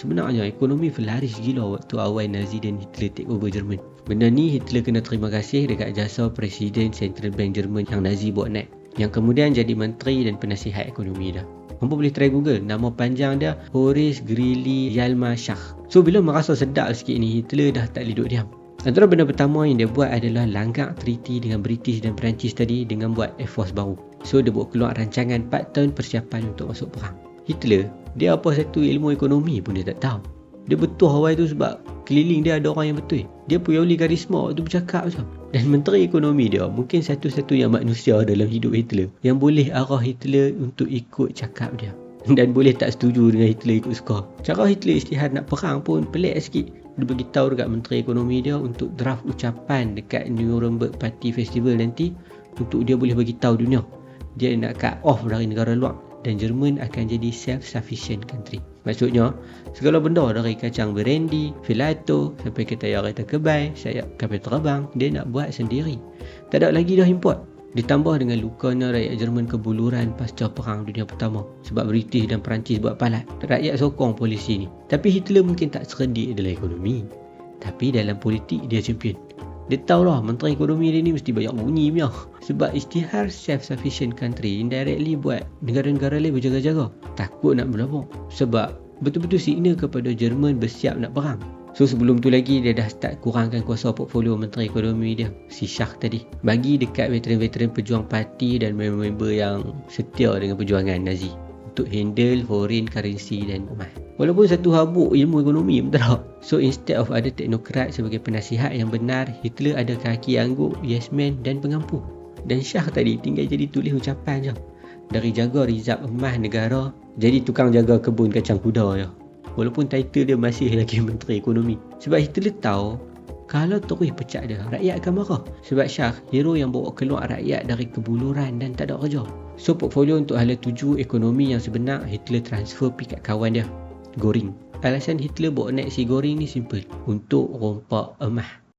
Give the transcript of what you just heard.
Sebenarnya ekonomi berlaris gila waktu awal Nazi dan Hitler take over Jerman. Benda ni Hitler kena terima kasih dekat jasa Presiden Central Bank Jerman yang Nazi buat naik, yang kemudian jadi menteri dan penasihat ekonomi dah. Hampa boleh try Google, nama panjang dia Horace Greeley Yalmashach. So bila merasa sedap sikit ni, Hitler dah tak boleh duduk diam. Antara benda pertama yang dia buat adalah langgar treaty dengan British dan Perancis tadi dengan buat Air Force baru. So dia buat keluar rancangan 4 tahun persiapan untuk masuk perang. Hitler, dia apa satu ilmu ekonomi pun dia tak tahu. Dia betul awal tu sebab keliling dia ada orang yang betul. Dia purely karisma waktu bercakap macam. Dan menteri ekonomi dia mungkin satu-satunya manusia dalam hidup Hitler yang boleh arah Hitler untuk ikut cakap dia. Dan boleh tak setuju dengan Hitler ikut suka. Cara Hitler isytihar nak perang pun pelik sikit. Dia beritahu dekat menteri ekonomi dia untuk draft ucapan dekat Nuremberg Party Festival nanti untuk dia boleh beritahu dunia dia nak cut off dari negara luar dan Jerman akan jadi self-sufficient country. Maksudnya, segala benda dari kacang berendi, filato, sampai ke tayar kereta kebal, sayap kapal terbang, dia nak buat sendiri. Tak ada lagi dah import. Ditambah dengan lukanya rakyat Jerman kebuluran pasca Perang Dunia Pertama sebab British dan Perancis buat palat. Rakyat sokong polisi ni. Tapi Hitler mungkin tak cerdik dalam ekonomi. Tapi dalam politik dia champion. Dia tahu lah menteri ekonomi dia ni mesti banyak bunyi punya. Sebab isytihar self-sufficient country indirectly buat negara-negara lain berjaga-jaga. Takut nak berlabuk. Sebab betul-betul signal kepada Jerman bersiap nak perang. So sebelum tu lagi dia dah start kurangkan kuasa portfolio menteri ekonomi dia, si Schacht tadi. Bagi dekat veteran-veteran pejuang parti dan member-member yang setia dengan perjuangan Nazi untuk handle foreign currency dan emas. Walaupun satu habuk ilmu ekonomi betul tak? So instead of ada teknokrat sebagai penasihat yang benar, Hitler ada kaki angguk, yes man dan pengampu. Dan Schacht tadi tinggal jadi tulis ucapan je. Dari jaga rizab emas negara, jadi tukang jaga kebun kacang kuda je. Walaupun title dia masih lagi menteri ekonomi. Sebab Hitler tahu kalau terus pecat dia, rakyat akan marah. Sebab Schacht hero yang bawa keluar rakyat dari kebuluran dan tak ada kerja. So portfolio untuk hala tuju ekonomi yang sebenar Hitler transfer pergi kat kawan dia, Göring. Alasan Hitler bawa naik si Göring ni simple, untuk rompak emas.